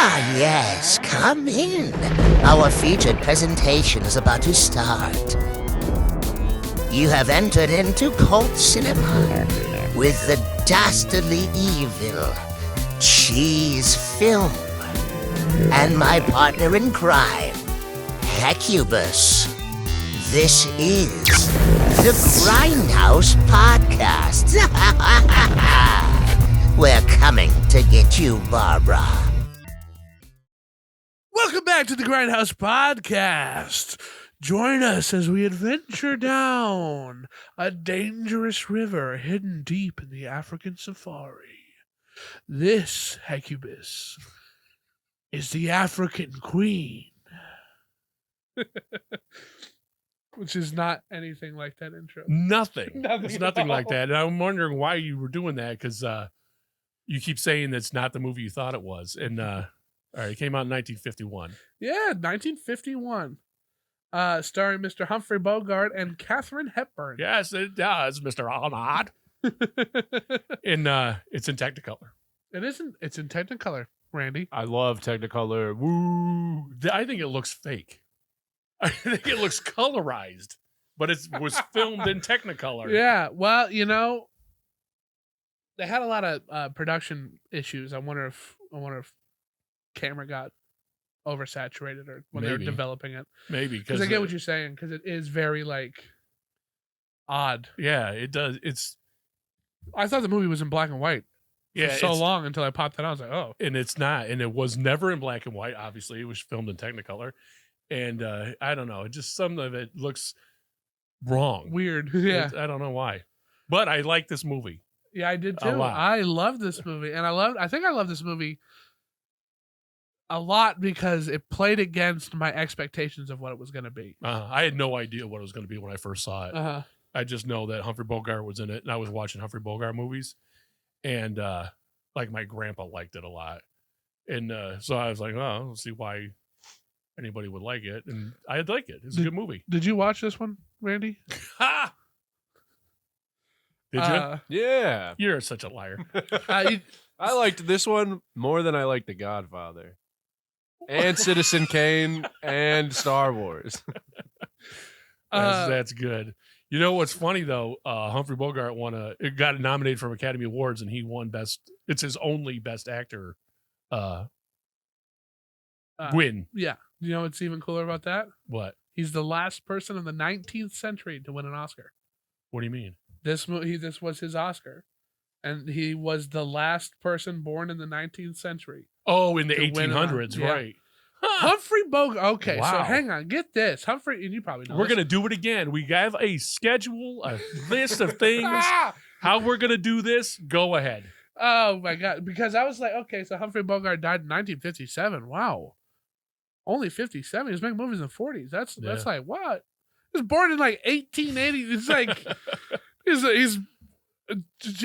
Ah, yes, come in. Our featured presentation is about to start. You have entered into cult cinema with the dastardly evil Cheese Film and my partner in crime, Hecubus. This is the Grindhouse Podcast. We're coming to get you, Barbara. Welcome back to the Grindhouse Podcast. Join us as we adventure down a dangerous river hidden deep in the African safari. This, Hecubus, is the African Queen. Which is not anything like that intro. Nothing. It's nothing like at all. that. And I'm wondering why you were doing that, because you keep saying that's not the movie you thought it was. And all right, it came out in 1951. Yeah, 1951. Starring Mr. Humphrey Bogart and Katharine Hepburn. Yes, it does, Mr. Arnold. And it's in Technicolor. It isn't. It's in Technicolor, Randy. I love Technicolor. Woo! I think it looks fake. I think it looks colorized, but it was filmed in Technicolor. Yeah, well, you know, they had a lot of production issues. I wonder if camera got oversaturated or when they were Maybe. developing it. Maybe Because I get what you're saying, because it is very like odd. Yeah, it does. It's I thought the movie was in black and white for so it's- long until I popped that out. I was like, oh, and it's not, and it was never in black and white. Obviously, it was filmed in Technicolor, and I don't know, just some of it looks wrong. weird. Yeah, I don't know why, but I like this movie. yeah, I did A too. lot. I love this movie, and I think I love this movie a lot because it played against my expectations of what it was going to be. I had no idea what it was going to be when I first saw it. Uh-huh. I just know that Humphrey Bogart was in it, and I was watching Humphrey Bogart movies, and like my grandpa liked it a lot, and so I was like, oh, let's see why anybody would like it, and I like it. It's a good movie. Did you watch this one, Randy? Ha! Did you? Yeah. You're such a liar. I liked this one more than I liked The Godfather. And Citizen Kane and Star Wars. That's good. You know what's funny though? Humphrey Bogart got nominated for Academy Awards, and he won best. It's his only Best Actor win. Yeah. You know what's even cooler about that? What? He's the last person in the 19th century to win an Oscar. What do you mean? This was his Oscar, and he was the last person born in the 19th century. Oh, in the To win 1800s, yeah. right? Humphrey Bogart. Okay, so Wow. hang on, get this, Humphrey, and you probably know. We're this. gonna do it again. We have a schedule, a list of things. Ah! How we're gonna do this? Go ahead. Oh my god! Because I was like, okay, so Humphrey Bogart died in 1957. Wow, only 57. He was making movies in the 40s. That's like what? He was born in like 1880. It's like he's.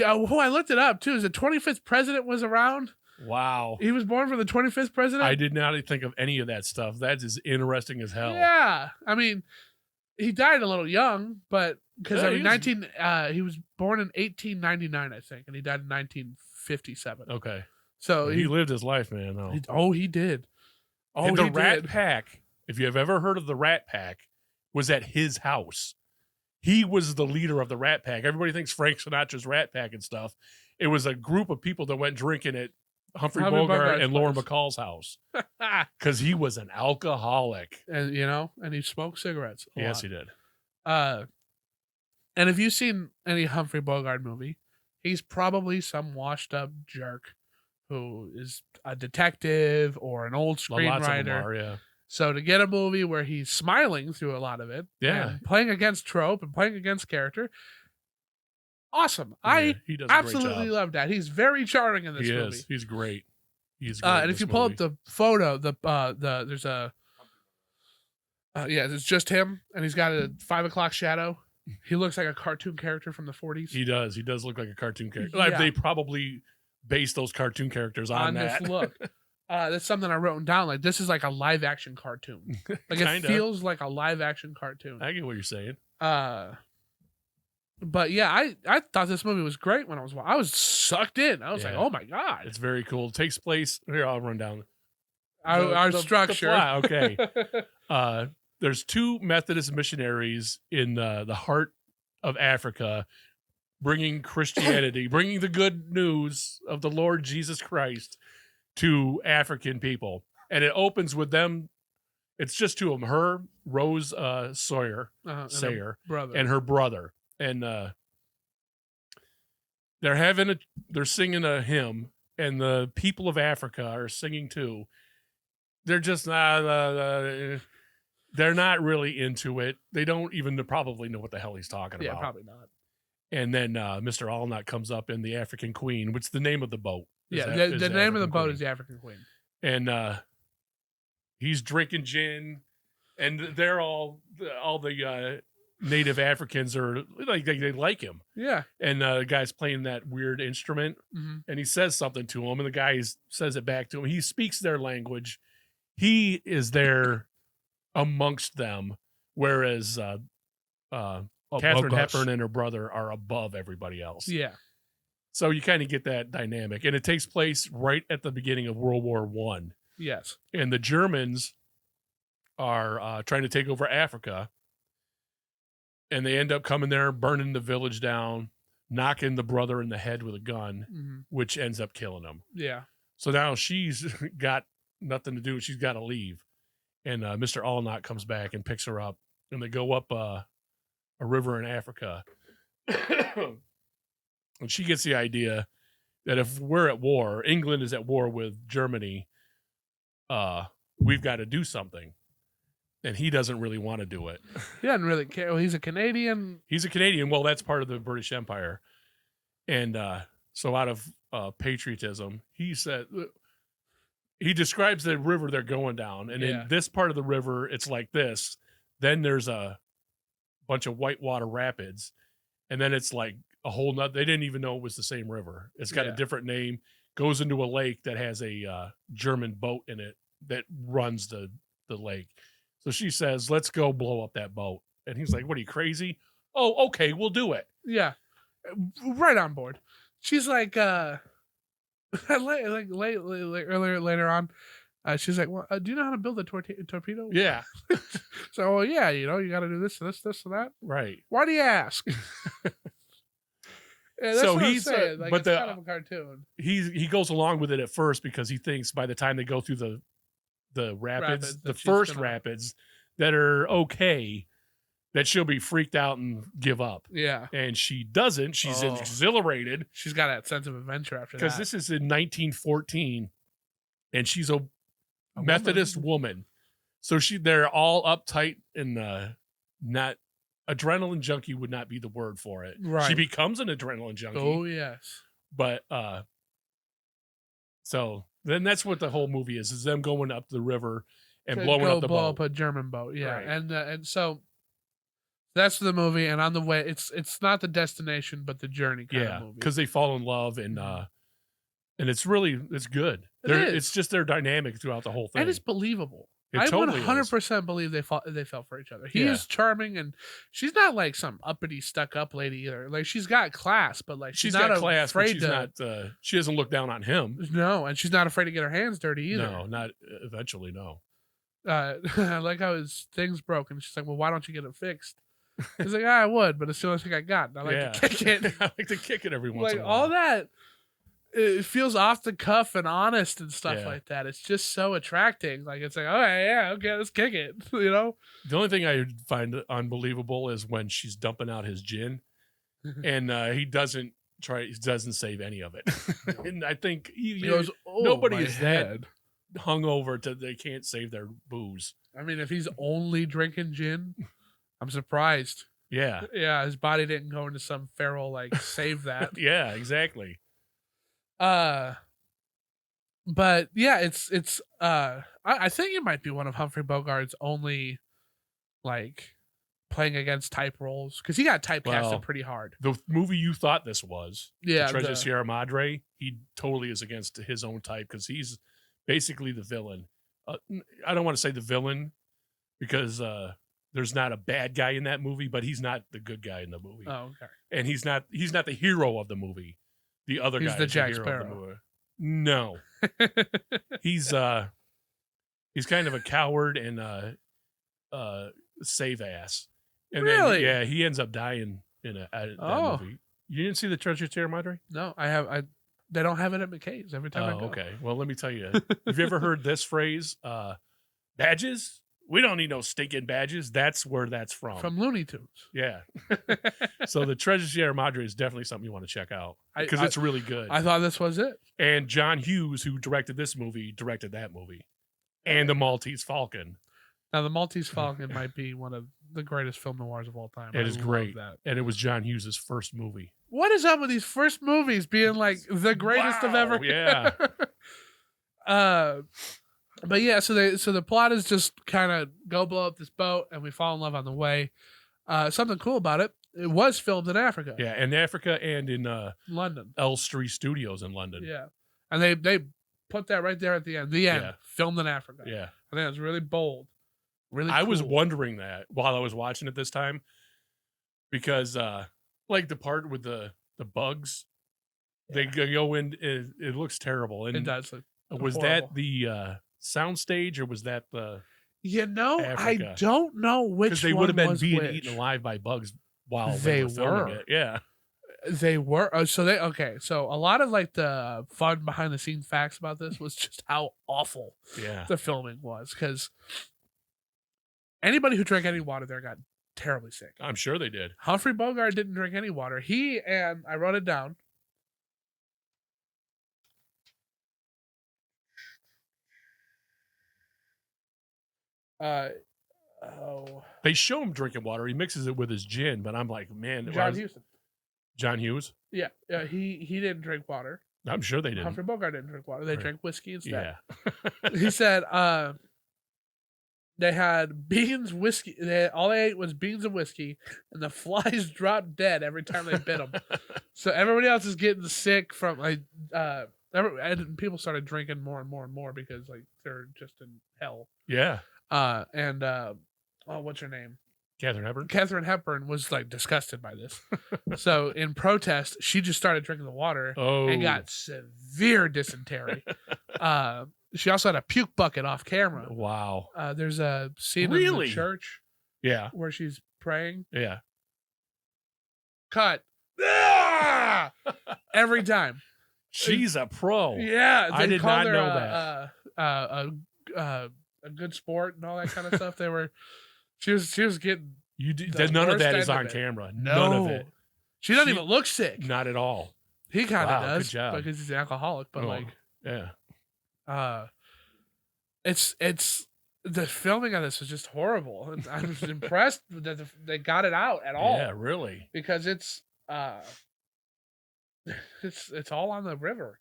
Oh, I looked it up too. Is the 25th president was around? Wow. He was born for the 25th president. I did not think of any of that stuff. That is interesting as hell. Yeah, I mean, he died a little young, but because Yeah, I mean, he was- he was born in 1899, I think, and he died in 1957. Okay. So He lived his life, man. Though. he did. Oh, And the he Rat did. Pack, if you have ever heard of the Rat Pack, was at his house. He was the leader of the Rat Pack. Everybody thinks Frank Sinatra's Rat Pack and stuff. It was a group of people that went drinking at Humphrey Bogart Bogart's and Lauren place. McCall's house because he was an alcoholic. And and he smoked cigarettes. A Yes, lot. he did. And if you've seen any Humphrey Bogart movie, he's probably some washed up jerk who is a detective or an old Lots of them screenwriter. are, yeah. So to get a movie where he's smiling through a lot of it, Yeah. and playing against trope and playing against character, awesome. Yeah, I he does a great absolutely job. love that. He's very charming in this He movie. is. He's great. He's great. And in if this you pull movie. up the photo, there's a it's just him, and he's got a 5 o'clock shadow. He looks like a cartoon character from the 40s. He does. He does look like a cartoon character. Yeah. They probably based those cartoon characters on that. this look. That's something I wrote down. Like, this is like a live action cartoon. Like, it Kinda. feels like a live action cartoon. I get what you're saying. But yeah, I thought this movie was great when I was sucked in. I was like, Yeah. oh my god. It's very cool. It takes place here. I'll run down. our the structure. plot, okay. There's 2 Methodist missionaries in the heart of Africa bringing Christianity, bringing the good news of the Lord Jesus Christ to African people. And it opens with them. It's just 2 of them, her, Rose Sayer, and her brother. And they're singing a hymn, and the people of Africa are singing too. They're just they're not really into it. They don't even probably know what the hell he's talking about. Yeah, probably not. And then Mr. Allnut comes up in the African Queen, which is the name of the boat. The name of the boat is the African Queen. And he's drinking gin, and they're all the native Africans are like they like him. Yeah. And the guy's playing that weird instrument, and he says something to him, and the guy says it back to him. He speaks their language. He is there amongst them, whereas Katharine Hepburn and her brother are above everybody else. Yeah. So you kind of get that dynamic, and it takes place right at the beginning of World War I. Yes. And the Germans are trying to take over Africa, and they end up coming there, burning the village down, knocking the brother in the head with a gun, which ends up killing him. Yeah. So now she's got nothing to do. She's got to leave. And Mr. Allnut comes back and picks her up, and they go up a river in Africa. And she gets the idea that if we're at war, England is at war with Germany, we've got to do something. And he doesn't really want to do it. He doesn't really care. Well, he's a Canadian. He's a Canadian. Well, that's part of the British Empire. And so out of patriotism, he describes the river they're going down. And in this part of the river, it's like this. Then there's a bunch of whitewater rapids. And then it's like a whole nother. They didn't even know it was the same river. It's got a different name. Goes into a lake that has a German boat in it that runs the lake. So she says, "Let's go blow up that boat." And he's like, "What are you, crazy?" "Oh, okay, we'll do it." Yeah, right on board. She's like, later on, she's like, well, "Do you know how to build a torpedo?" Yeah. So yeah, you got to do this, and that. Right. Why do you ask? Yeah, that's so what he's I'm saying. Like, but it's kind of a cartoon. He goes along with it at first because he thinks by the time they go through the rapids, the first rapids that are okay, that she'll be freaked out and give up. Yeah. And she doesn't. She's exhilarated. She's got that sense of adventure after that. Because this is in 1914, and she's a Methodist woman. So they're all uptight and not. Adrenaline junkie would not be the word for it. Right. She becomes an adrenaline junkie. Oh, yes. But so then that's what the whole movie is them going up the river and blowing up the boat. Up a German boat. Yeah. Right. And so that's the movie. And on the way, it's not the destination, but the journey kind of movie. Because they fall in love and it's good. It's just their dynamic throughout the whole thing. And it's believable. I totally 100% believe they fell for each other. He is charming, and she's not like some uppity, stuck-up lady either. Like, she's got class, but like she's not got class, afraid but she's not. She doesn't look down on him. No, and she's not afraid to get her hands dirty either. No, not eventually. No. I like how his thing's broken. She's like, "Well, why don't you get it fixed?" He's like, "I would, but it's the only thing I got. And I like to kick it. I like to kick it every once in a while." All that. It feels off the cuff and honest and stuff like that. It's just so attracting. Like, it's like, okay, let's kick it. The only thing I find unbelievable is when she's dumping out his gin, and he doesn't save any of it. And I think he goes, nobody is that hungover to they can't save their booze. I mean, if he's only drinking gin, I'm surprised. Yeah, his body didn't go into some feral like save that. Yeah, exactly. But yeah, it's I think it might be one of Humphrey Bogart's only like playing against type roles, because he got typecasted pretty hard. The movie you thought this was, The Treasure of Sierra Madre, he totally is against his own type because he's basically the villain. I don't want to say the villain because there's not a bad guy in that movie, but he's not the good guy in the movie. Oh, okay. And he's not the hero of the movie. The other guy is the is Jack the hero Sparrow. of the movie. No. He's He's kind of a coward and save ass. And Really? then, yeah, he ends up dying in that movie. You didn't see the Treasure Chair, Madre? No, I have. They don't have it at McKay's every time I go. Okay. Well, let me tell you. Have you ever heard this phrase? Badges? We don't need no stinking badges. That's where that's from. From Looney Tunes. Yeah. So the Treasure Sierra Madre is definitely something you want to check out because it's really good. I thought this was it. And John Hughes, who directed this movie, directed that movie. And the Maltese Falcon. Now, the Maltese Falcon might be one of the greatest film noirs of all time. It is great. That. And it was John Hughes' first movie. What is up with these first movies being like the greatest of ever? Yeah. But yeah, so the plot is just kind of go blow up this boat, and we fall in love on the way. Something cool about it: it was filmed in Africa. Yeah, in Africa and in London, Elstree Studios in London. Yeah, and they put that right there at the end. The end, filmed in Africa. Yeah, I think it's really bold. Really, I cool. was wondering that while I was watching it this time, because like the part with the bugs, they go in. It looks terrible, and it does. Was horrible. that the soundstage or was that the? Africa? I don't know which. Because they would have been being which. eaten alive by bugs while they were filming it. Yeah. They were so a lot of like the fun behind the scenes facts about this was just how awful the filming was, because anybody who drank any water there got terribly sick. I'm sure they did. Humphrey Bogart didn't drink any water. He and I wrote it down. They show him drinking water. He mixes it with his gin, but I'm like, man, John Hughes. Yeah, he didn't drink water. I'm sure they didn't. Humphrey Bogart didn't drink water. They drank whiskey instead. Yeah. He said they had beans, whiskey. All they ate was beans and whiskey, and the flies dropped dead every time they bit them. So everybody else is getting sick from and people started drinking more and more and more because like they're just in hell. Yeah. What's her name? Katharine Hepburn was like disgusted by this. So in protest, she just started drinking the water and got severe dysentery. She also had a puke bucket off camera. Wow. There's a scene in the church. Yeah. Where she's praying. Yeah. Cut. Every time. She's a pro. Yeah. I did not know that. A good sport and all that kind of stuff. She was getting. None of that is on camera. None of it. She doesn't even look sick. Not at all. He kind of does good job. because he's an alcoholic. But it's the filming of this was just horrible. And I was impressed that they got it out at all. Yeah, really. Because it's all on the river.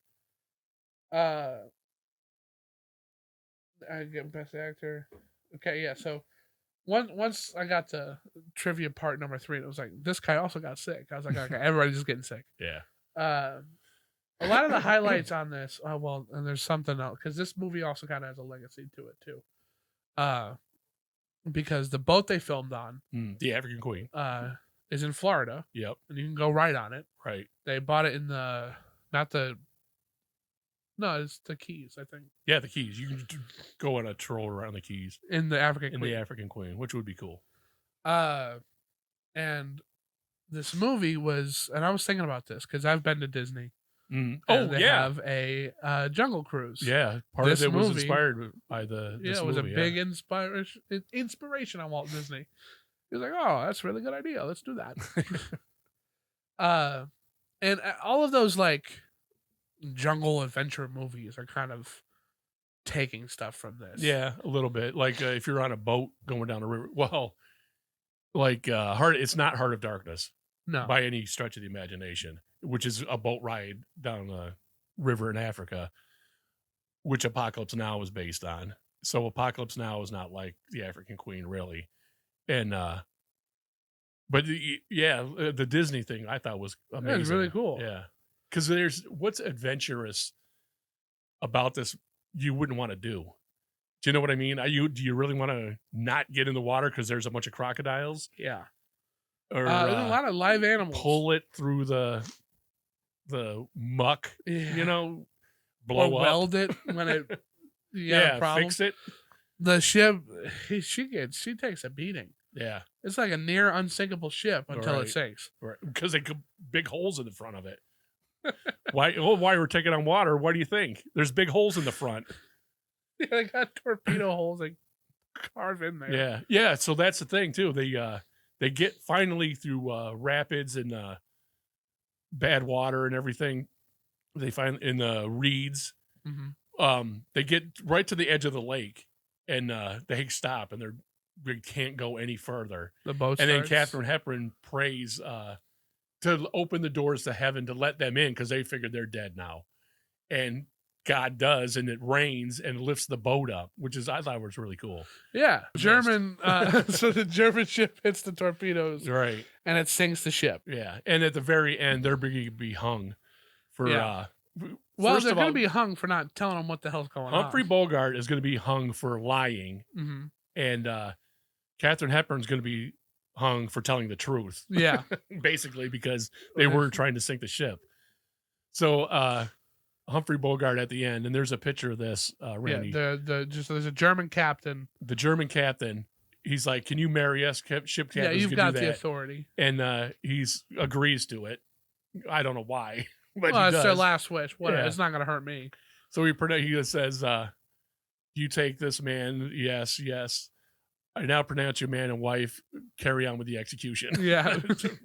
I get best actor. Okay, yeah. So once I got to trivia part number 3, it was like this guy also got sick. I was like, okay, everybody's just getting sick. Yeah. A lot of the highlights on this, and there's something else because this movie also kind of has a legacy to it too. Because the boat they filmed on, the African Queen, is in Florida. Yep. And you can go right on it. Right. They bought it in it's the Keys, I think. Yeah, the Keys. You can go on a troll around the Keys. In the African Queen. The African Queen, which would be cool. And this movie was, and I was thinking about this because I've been to Disney. Mm. They have a Jungle Cruise. Yeah, part of it was inspired by this it was movie, a big inspiration on Walt Disney. He was like, "Oh, that's a really good idea. Let's do that." And all of those like jungle adventure movies are kind of taking stuff from this. Yeah, a little bit. Like if you're on a boat going down a river, like it's not Heart of Darkness, no, by any stretch of the imagination, which is a boat ride down a river in Africa, which Apocalypse Now is based on. So Apocalypse Now is not like the African Queen, really. And but the Disney thing I thought was amazing. It was really cool. Yeah, because there's what's adventurous about this you wouldn't want to do. Do you know what I mean? Do you really want to not get in the water because there's a bunch of crocodiles? Yeah. Or there's a lot of live animals. Pull it through the muck. Yeah. Blow or up. weld it when it. Yeah, fix it. The ship, she takes a beating. Yeah. It's like a near unsinkable ship until it Right. sinks. Right. Because they could big holes in the front of it. Why we're taking on water? What do you think? There's big holes in the front. Yeah, they got torpedo holes they carve in there. Yeah. Yeah. So that's the thing too. They get finally through rapids and bad water and everything. They find in the reeds. Mm-hmm. They get right to the edge of the lake and they stop and they can't go any further. The boat And starts. then Katharine Hepburn prays to open the doors to heaven to let them in because they figured they're dead now. And God does, and it rains and lifts the boat up, which I thought was really cool. Yeah. German, so the German ship hits the torpedoes. Right. And it sinks the ship. Yeah. And at the very end, they're going to be hung for... Yeah. Well, first they're of going all, to be hung for not telling them what the hell's going Humphrey on. Bogart is going to be hung for lying, Mm-hmm. and Katharine Hepburn's going to be hung for telling the truth. Yeah. Basically, because they were trying to sink the ship. So Humphrey Bogart at the end, and there's a picture of this, Randy. Yeah, there's a German captain. The German captain, he's like, "Can you marry us, ship captains?" Yeah, you've can got do the that. authority. And he's agrees to it. I don't know why, but Well, he it's does. their last wish. Whatever. Yeah. It's not going to hurt me. So he says, "You take this man, yes, yes. I now pronounce you man and wife. Carry on with the execution." Yeah.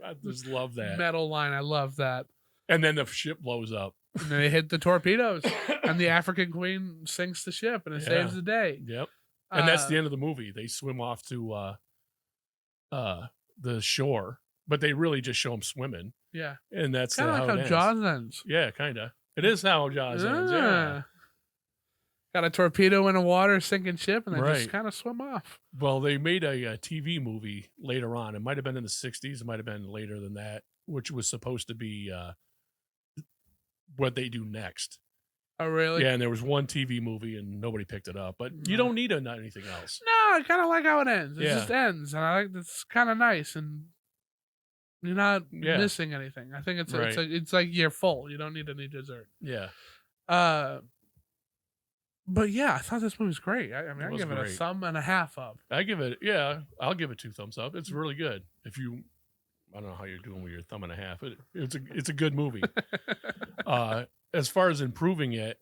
I just love that. Metal line. I love that. And then the ship blows up. And then they hit the torpedoes, and the African Queen sinks the ship, and it saves the day. Yep. And that's the end of the movie. They swim off to the shore, but they really just show them swimming. Yeah. And that's Kind of how like it how ends. Jaws ends. Yeah, kind of. It is how Jaws ends. Yeah. Got a torpedo in a water sinking ship, and they just Right. kind of swim off. Well, they made a TV movie later on. It might have been in the 60s. It might have been later than that, which was supposed to be what they do next. Oh, really? Yeah, and there was one TV movie, and nobody picked it up. But you No. don't need anything else. No, I kind of like how it ends. It Yeah. just ends, and I like it's kind of nice, and you're not Yeah. missing anything. I think Right. it's like you're full. You don't need any dessert. Yeah. But yeah, I thought this movie was great. I mean, I was give it a great. thumb and a half up. I'll give it 2 thumbs up. It's really good. I don't know how you're doing with your thumb and a half. It's a good movie. As far as improving it,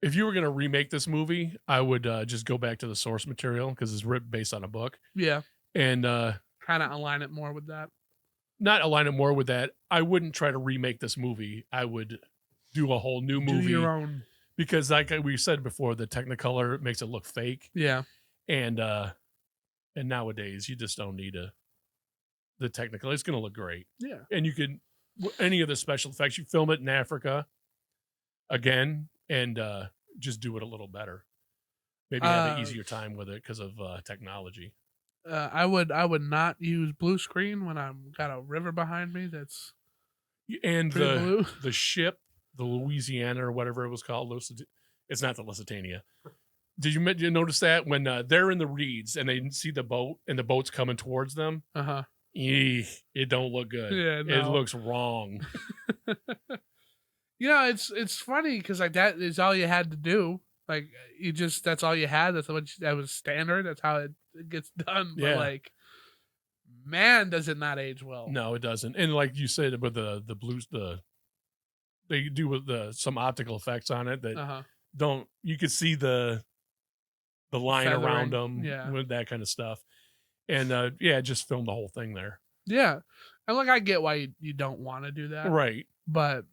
if you were going to remake this movie, I would just go back to the source material because it's based on a book, Yeah, and kind of align it more with that. not align it more with that. I wouldn't try to remake this movie. I would do a whole new movie Do your own. because, like we said before, the Technicolor makes it look fake, Yeah, and nowadays you just don't need the Technicolor. It's going to look great, yeah. and you can any of the special effects. You film it in Africa again, and just do it a little better. Maybe have an easier time with it because of technology. I would not use blue screen when I've got a river behind me. That's And pretty blue. the ship, the Louisiana or whatever it was called, it's not the Lusitania. Did you notice that when they're in the reeds and they see the boat and the boat's coming towards them? Uh-huh. It don't look good. Yeah, It no. looks wrong. You know, it's funny because like that is all you had to do. Like that's all you had. That was standard. That's how it gets done. But Yeah. like, man, does it not age well? No, it doesn't. And like you said with the blues, they do with some optical effects on it that Uh-huh. you could see the line Feathering, around them yeah. with that kind of stuff. And just film the whole thing there. Yeah, and look, I get why you don't want to do that, Right. but.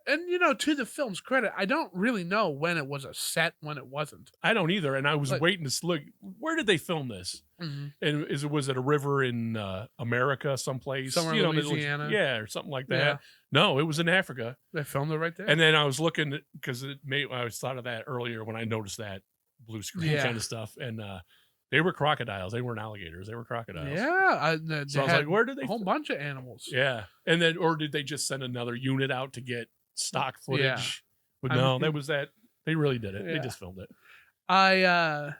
And, you know, to the film's credit, I don't really know when it was a set, when it wasn't. I don't either. And I was Like- waiting to look, where did they film this? And was it a river in America someplace? Somewhere in Louisiana? Yeah, or something like that. Yeah. No, it was in Africa. They filmed it right there. And then I was looking because I always thought of that earlier when I noticed that blue screen Yeah. kind of stuff. And they were crocodiles. They weren't alligators. They were crocodiles. yeah. So I was like, where did they? a whole bunch of animals. Yeah. And then, or did they just send another unit out to get stock footage? Yeah. But I no, mean- that was that. They really did it. They Yeah. just filmed it. I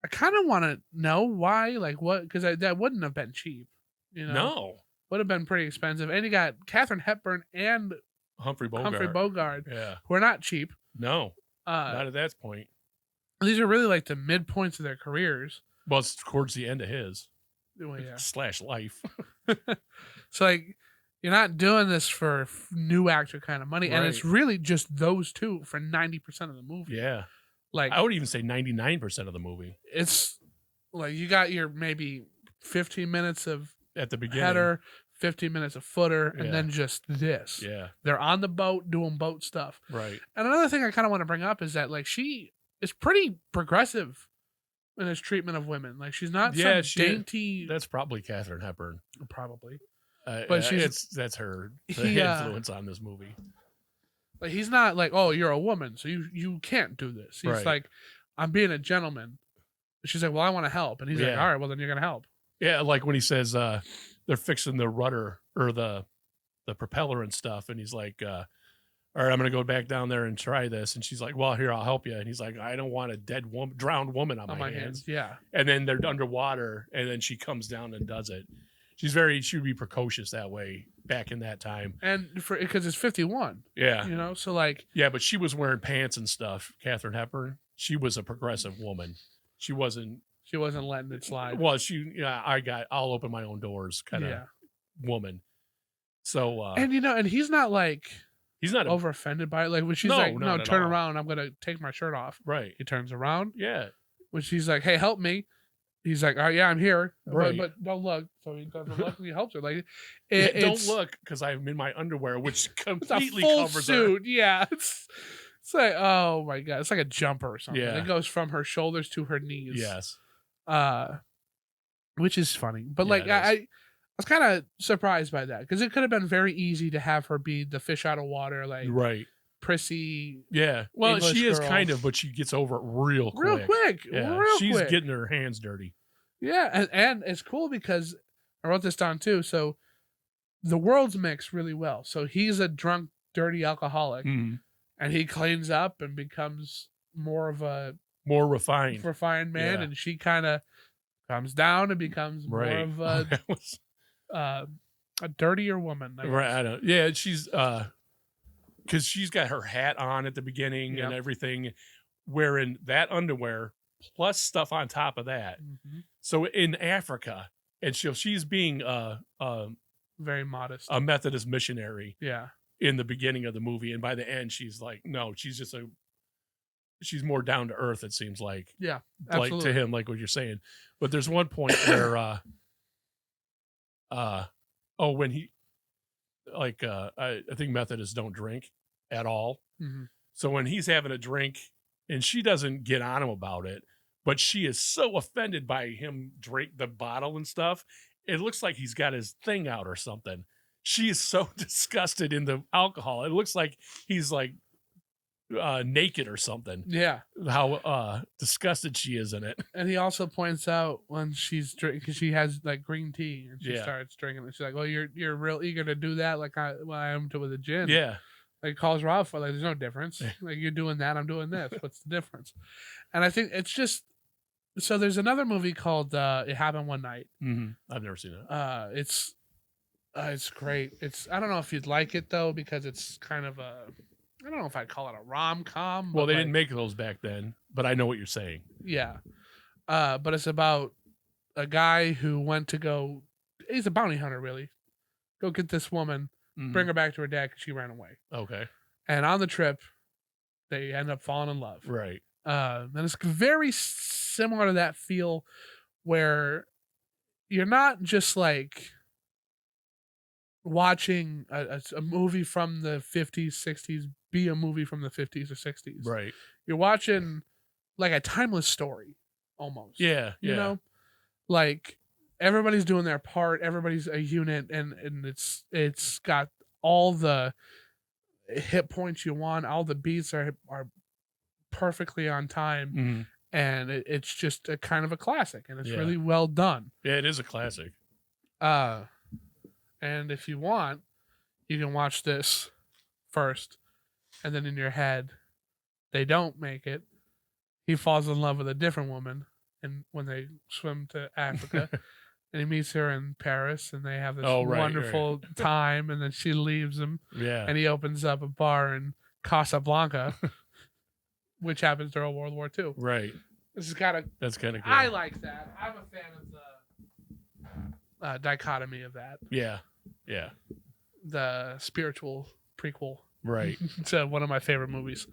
kind of want to know why, like what, because that wouldn't have been cheap. You know, No. would have been pretty expensive. And you got Katharine Hepburn and Humphrey Bogart. Humphrey Bogart, Yeah. who are not cheap. No, not at that point. These are really like the midpoints of their careers. Well, it's towards the end of his Well, yeah. / life. So like, you're not doing this for new actor kind of money, and it's Right. really just those two for 90% of the movie. Yeah. Like, I would even say 99% of the movie it's like you got your maybe 15 minutes of at the beginning. header, 15 minutes of footer, Yeah. and then just this. Yeah. They're on the boat doing boat stuff. Right. And another thing I kind of want to bring up is that like she is pretty progressive in his treatment of women. Like she's not some dainty. That's probably Katharine Hepburn. Probably. But that's her influence on this movie. Like he's not like, oh, you're a woman, so you can't do this. He's Right. like, I'm being a gentleman. She's like, well, I want to help, and he's like, Yeah. all right, well then you're gonna help. Yeah, like when he says they're fixing the rudder or the propeller and stuff, and he's like, all right, I'm gonna go back down there and try this. And she's like, well, here, I'll help you. And he's like, I don't want a drowned woman on my hands. Yeah. And then they're underwater, and then she comes down and does it. She would be precocious that way back in that time. And because it's 51. Yeah. You know, so like, Yeah, but she was wearing pants and stuff. Katharine Hepburn. She was a progressive woman. She wasn't letting it slide. Well, I'll open my own doors kind of woman. So and and he's not like he's not over offended by it. Like when she's No, like, not no, at turn all. around, I'm gonna take my shirt off. right. He turns around. Yeah. When she's like, hey, help me. He's like, oh yeah, I'm here. Right. But don't look. So he doesn't look and he helps her. Like Don't look because I'm in my underwear, which It's a completely full covers suit. Yeah. It's like, oh my god. It's like a jumper or something. Yeah. It goes from her shoulders to her her. knees. Yes. Which is funny. But Yeah, like it is. I was kind of surprised by that because it could have been very easy to have her be the fish out of water, like Right. prissy, Yeah. Well, English she is girl. kind of, but she gets over it real quick. Yeah. real She's quick. getting her hands dirty. Yeah, and it's cool because I wrote this down too. So the worlds mix really well. So he's a drunk, dirty alcoholic, Mhm. and he cleans up and becomes more of a More refined. refined man, Yeah. and she kind of comes down and becomes more Right. of That was- a dirtier woman. I right. guess. I don't. Yeah. She's because she's got her hat on at the beginning Yep. and everything, wearing that underwear plus stuff on top of that. Mhm. So in Africa, and she's being Very modest. a Methodist missionary Yeah. in the beginning of the movie, and by the end, she's like, no, she's more down to earth. It seems like, Yeah. like Absolutely. to him, like what you're saying. But there's one point where, when he, like, I think Methodists don't drink at all. Mhm. So when he's having a drink, and she doesn't get on him about it, but she is so offended by him drink the bottle and stuff. It looks like he's got his thing out or something. She is so disgusted in the alcohol. It looks like he's like naked or something. Yeah. How disgusted she is in it. And he also points out when she's drinking, because she has like green tea and she Yeah. starts drinking it. She's like, "Well, you're real eager to do that, like I am to with a gin." Yeah. Like calls her out for like, there's no difference. Like you're doing that, I'm doing this. What's the difference? And I think it's just so. There's another movie called "It Happened One Night." Mm-hmm. I've never seen it. It's great. I don't know if you'd like it though because it's kind of I don't know if I'd call it a rom-com. Well, but they didn't make those back then, but I know what you're saying. Yeah. But it's about a guy who went to go. He's a bounty hunter, really. Go get this woman, Mhm. bring her back to her dad because she ran away. Okay. And on the trip, they end up falling in love. Right. And it's very similar to that feel where you're not just like watching a movie from the 50s, 60s be a movie from the 50s or 60s. Right. You're watching like a timeless story almost. Yeah. You Yeah. know? Like everybody's doing their part, everybody's a unit, and it's got all the hit points you want, all the beats are perfectly on time, Mhm. and it's just a kind of a classic, and it's Yeah. really well done. Yeah, it is a classic. And if you want, you can watch this first, and then in your head, they don't make it. He falls in love with a different woman, and when they swim to Africa, and he meets her in Paris, and they have this Oh, right, wonderful time, and then she leaves him, Yeah. and he opens up a bar in Casablanca, which happens during World War II. Right. This is kind of That's kind of cool. I like that. I'm a fan of the dichotomy of that. Yeah. Yeah. The spiritual prequel Right. to one of my favorite movies.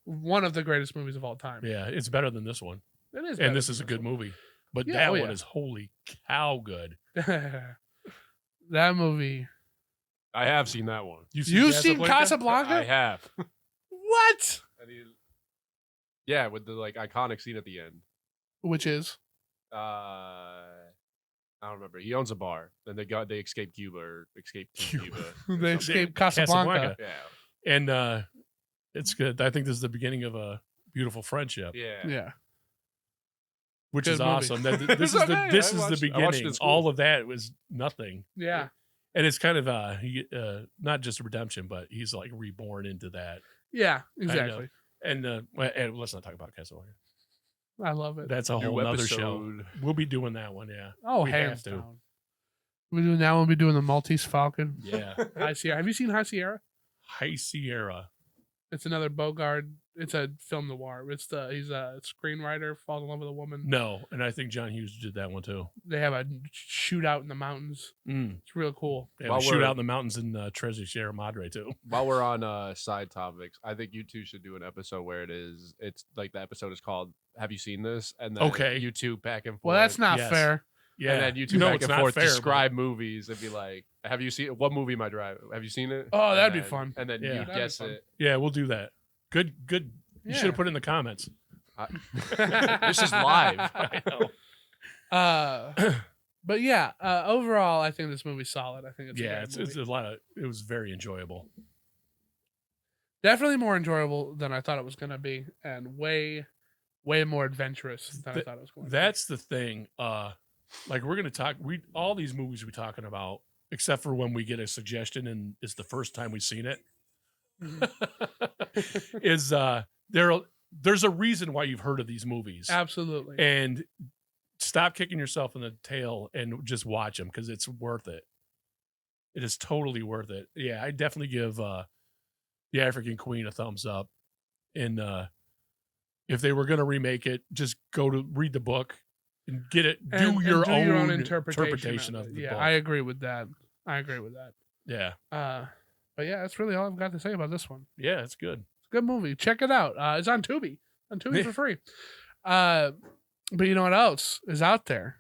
One of the greatest movies of all time. Yeah. It's better than this one. It is. And this is a good movie. But that one is holy cow good. That movie. I have seen that one. You've seen Casablanca? I have. What? Yeah, with the like iconic scene at the end. Which is? I don't remember. He owns a bar, and they escape Cuba or escape Cuba. They escape Casablanca. Yeah. And it's good. I think this is the beginning of a beautiful friendship. Yeah. Yeah. Which Good is movie. awesome. This is the I watched it beginning. in school. All of that was nothing. Yeah. And it's kind of not just redemption, but he's like reborn into that. Yeah, exactly. And let's not talk about Casablanca. I love it. That's a New whole other episode. show. We'll be doing that one, yeah. Oh, we hands have to. down. We're doing that one. We'll be doing the Maltese Falcon. Yeah. High Sierra. Have you seen High Sierra? High Sierra. It's another Bogart. It's a film noir. He's a screenwriter, falls in love with a woman. No, and I think John Hughes did that one too. They have a shootout in the mountains. It's real cool. Yeah, While we shoot we're- out in the mountains in Treasure Sierra Madre too. While we're on side topics, I think you two should do an episode where it's like the episode is called "Have you seen this?" and then Okay. you two back and forth. Well, that's not Yes. fair. Yeah, And then you two no, back it's and not forth fair, but- describe movies and be like, "Have you seen what movie am I driving? Have you seen it?" Oh, And that'd be then- fun. And then Yeah. you That'd be guess fun. it. Yeah, we'll do that. Good. You should have put it in the comments. This is live. I know. But yeah, overall, I think this movie's solid. I think it's a Yeah, great it's movie. a lot of. It was very enjoyable. Definitely more enjoyable than I thought it was going to be, and way more adventurous than I thought it was going to be. That's the thing. Like we're gonna talk. All these movies we're talking about, except for when we get a suggestion and it's the first time we've seen it, is there's a reason why you've heard of these movies. Absolutely. And stop kicking yourself in the tail and just watch them because it's worth it. It is totally worth it. Yeah, I definitely give The African Queen a thumbs up. And if they were going to remake it, just go to read the book and get it. Do your own interpretation of the yeah, book. I agree with that. Yeah. But yeah, that's really all I've got to say about this one. Yeah, it's good. It's a good movie. Check it out. It's on Tubi. For free. But you know what else is out there?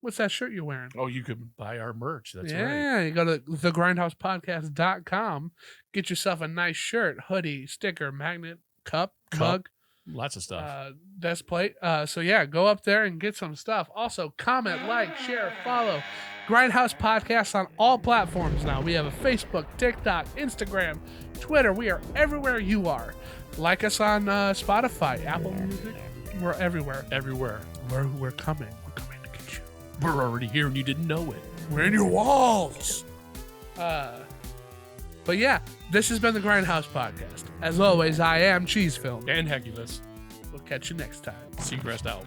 What's that shirt you're wearing? Oh, you could buy our merch. That's right. Yeah, you go to thegrindhousepodcast.com, get yourself a nice shirt, hoodie, sticker, magnet, cup. mug, Lots of stuff. desk plate. So yeah, go up there and get some stuff. Also, comment, like, share, follow Grindhouse Podcast on all platforms now. We have a Facebook, TikTok, Instagram, Twitter. We are everywhere you are. Like us on Spotify, Apple Music. We're everywhere. Everywhere. We're coming. We're coming to get you. We're already here and you didn't know it. We're in your walls. But yeah, this has been the Grindhouse Podcast. As always, I am Cheese Film. And Hecubus. We'll catch you next time. Seacrest out.